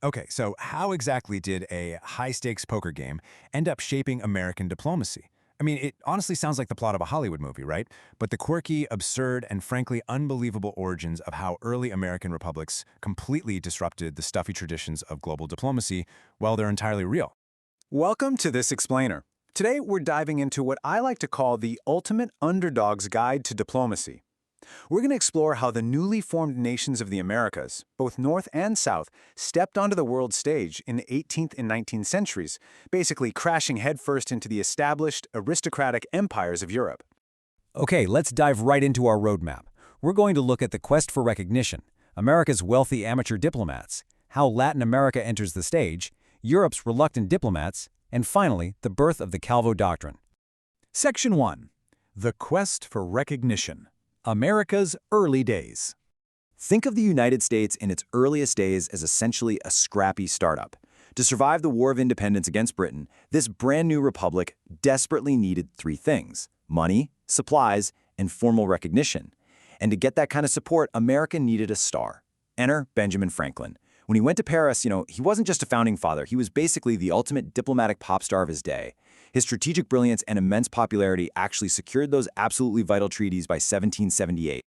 Okay, so how exactly did a high-stakes poker game end up shaping American diplomacy? I mean, it honestly sounds like the plot of a Hollywood movie, right? But the quirky, absurd, and frankly unbelievable origins of how early American republics completely disrupted the stuffy traditions of global diplomacy, well, they're entirely real. Welcome to This Explainer. Today we're diving into what I like to call the ultimate underdog's guide to diplomacy. We're going to explore how the newly formed nations of the Americas, both North and South, stepped onto the world stage in the 18th and 19th centuries, basically crashing headfirst into the established, aristocratic empires of Europe. Okay, let's dive right into our roadmap. We're going to look at the quest for recognition, America's wealthy amateur diplomats, how Latin America enters the stage, Europe's reluctant diplomats, and finally, the birth of the Calvo Doctrine. Section 1. The Quest for Recognition. America's Early Days. Think of the United States in its earliest days as essentially a scrappy startup. To survive the War of Independence against Britain, this brand new republic desperately needed three things: money, supplies, and formal recognition. And to get that kind of support, America needed a star. Enter Benjamin Franklin. When he went to Paris, he wasn't just a founding father, he was basically the ultimate diplomatic pop star of his day. His strategic brilliance and immense popularity actually secured those absolutely vital treaties by 1778.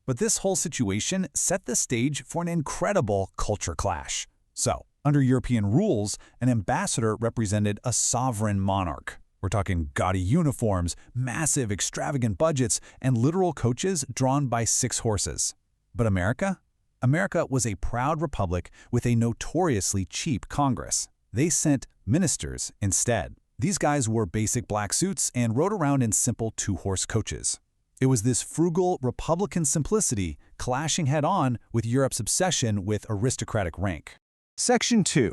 But this whole situation set the stage for an incredible culture clash. So, under European rules, an ambassador represented a sovereign monarch. We're talking gaudy uniforms, massive extravagant budgets, and literal coaches drawn by 6 horses. But America? America was a proud republic with a notoriously cheap Congress. They sent ministers instead. These guys wore basic black suits and rode around in simple 2-horse coaches. It was this frugal Republican simplicity clashing head-on with Europe's obsession with aristocratic rank. Section 2.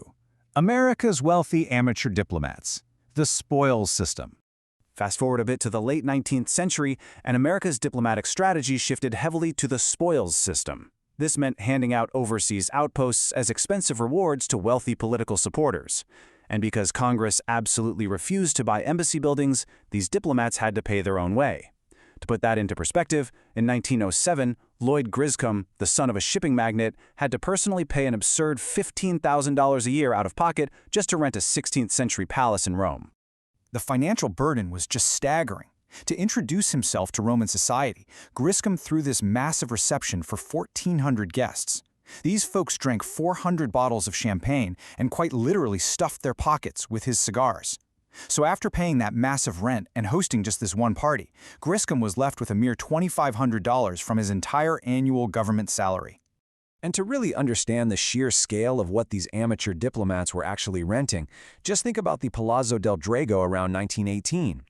America's Wealthy Amateur Diplomats. The Spoils System. Fast forward a bit to the late 19th century, and America's diplomatic strategy shifted heavily to the spoils system. This meant handing out overseas outposts as expensive rewards to wealthy political supporters. And because Congress absolutely refused to buy embassy buildings, these diplomats had to pay their own way. To put that into perspective, in 1907, Lloyd Griscom, the son of a shipping magnate, had to personally pay an absurd $15,000 a year out of pocket just to rent a 16th-century palace in Rome. The financial burden was just staggering. To introduce himself to Roman society, Griscom threw this massive reception for 1,400 guests. These folks drank 400 bottles of champagne and quite literally stuffed their pockets with his cigars. So after paying that massive rent and hosting just this one party, Griscom was left with a mere $2,500 from his entire annual government salary. And to really understand the sheer scale of what these amateur diplomats were actually renting, just think about the Palazzo del Drago around 1918.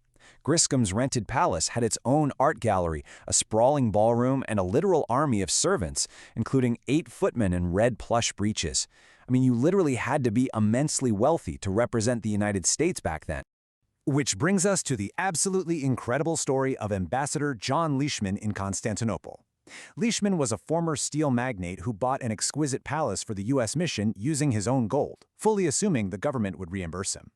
Griscom's rented palace had its own art gallery, a sprawling ballroom, and a literal army of servants, including 8 footmen in red plush breeches. I mean, you literally had to be immensely wealthy to represent the United States back then. Which brings us to the absolutely incredible story of Ambassador John Leishman in Constantinople. Leishman was a former steel magnate who bought an exquisite palace for the U.S. mission using his own gold, fully assuming the government would reimburse him.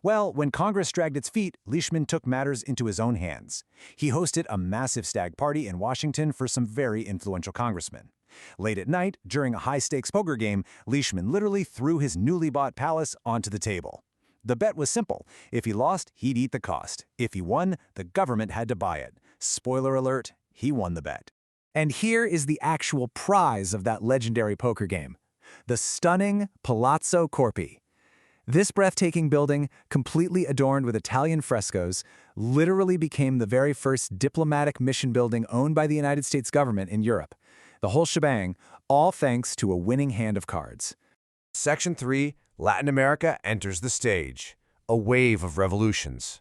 Well, when Congress dragged its feet, Leishman took matters into his own hands. He hosted a massive stag party in Washington for some very influential congressmen. Late at night, during a high-stakes poker game, Leishman literally threw his newly bought palace onto the table. The bet was simple. If he lost, he'd eat the cost. If he won, the government had to buy it. Spoiler alert, he won the bet. And here is the actual prize of that legendary poker game: the stunning Palazzo Corpi. This breathtaking building, completely adorned with Italian frescoes, literally became the very first diplomatic mission building owned by the United States government in Europe. The whole shebang, all thanks to a winning hand of cards. Section 3. Latin America enters the stage. A wave of revolutions.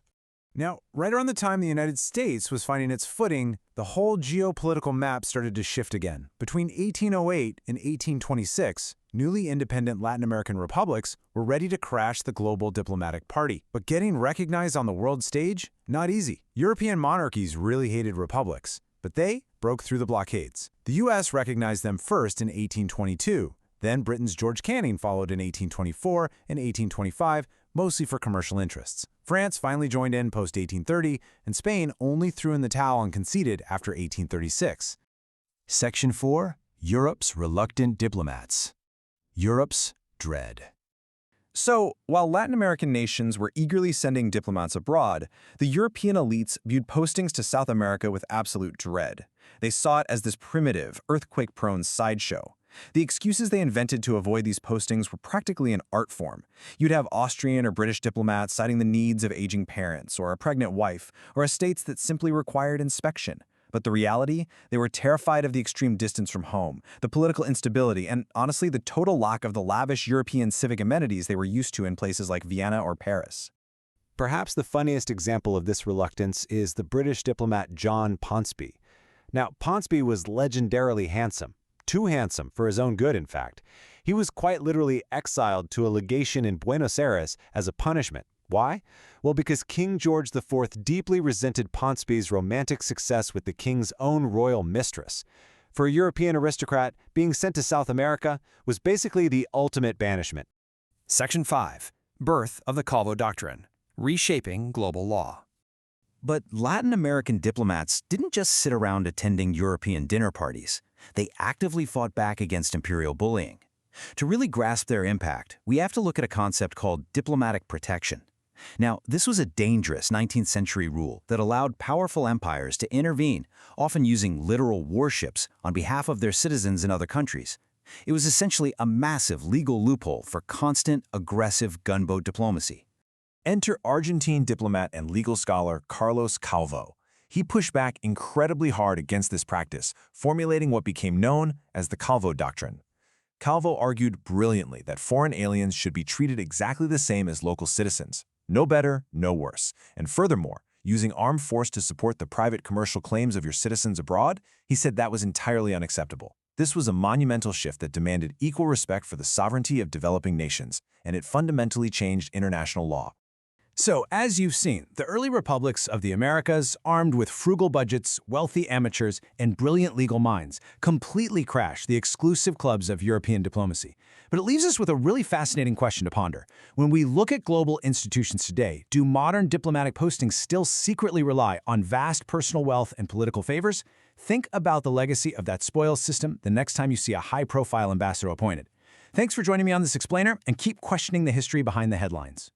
Now, right around the time the United States was finding its footing, the whole geopolitical map started to shift again. Between 1808 and 1826, newly independent Latin American republics were ready to crash the global diplomatic party. But getting recognized on the world stage? Not easy. European monarchies really hated republics, but they broke through the blockades. The U.S. recognized them first in 1822. Then Britain's George Canning followed in 1824 and 1825, mostly for commercial interests. France finally joined in post-1830, and Spain only threw in the towel and conceded after 1836. Section 4. Europe's Reluctant Diplomats. Europe's dread. So, while Latin American nations were eagerly sending diplomats abroad, the European elites viewed postings to South America with absolute dread. They saw it as this primitive, earthquake-prone sideshow. The excuses they invented to avoid these postings were practically an art form. You'd have Austrian or British diplomats citing the needs of aging parents, or a pregnant wife, or estates that simply required inspection. But the reality? They were terrified of the extreme distance from home, the political instability, and honestly, the total lack of the lavish European civic amenities they were used to in places like Vienna or Paris. Perhaps the funniest example of this reluctance is the British diplomat John Ponsonby. Now, Ponsonby was legendarily handsome. Too handsome for his own good, in fact. He was quite literally exiled to a legation in Buenos Aires as a punishment. Why? Well, because King George IV deeply resented Ponsonby's romantic success with the king's own royal mistress. For a European aristocrat, being sent to South America was basically the ultimate banishment. Section 5. Birth of the Calvo Doctrine. Reshaping global law. But Latin American diplomats didn't just sit around attending European dinner parties. They actively fought back against imperial bullying. To really grasp their impact, we have to look at a concept called diplomatic protection. Now, this was a dangerous 19th century rule that allowed powerful empires to intervene, often using literal warships on behalf of their citizens in other countries. It was essentially a massive legal loophole for constant, aggressive gunboat diplomacy. Enter Argentine diplomat and legal scholar Carlos Calvo. He pushed back incredibly hard against this practice, formulating what became known as the Calvo Doctrine. Calvo argued brilliantly that foreign aliens should be treated exactly the same as local citizens. No better, no worse. And furthermore, using armed force to support the private commercial claims of your citizens abroad, he said that was entirely unacceptable. This was a monumental shift that demanded equal respect for the sovereignty of developing nations, and it fundamentally changed international law. So, as you've seen, the early republics of the Americas, armed with frugal budgets, wealthy amateurs, and brilliant legal minds, completely crashed the exclusive clubs of European diplomacy. But it leaves us with a really fascinating question to ponder. When we look at global institutions today, do modern diplomatic postings still secretly rely on vast personal wealth and political favors? Think about the legacy of that spoils system the next time you see a high-profile ambassador appointed. Thanks for joining me on this explainer, and keep questioning the history behind the headlines.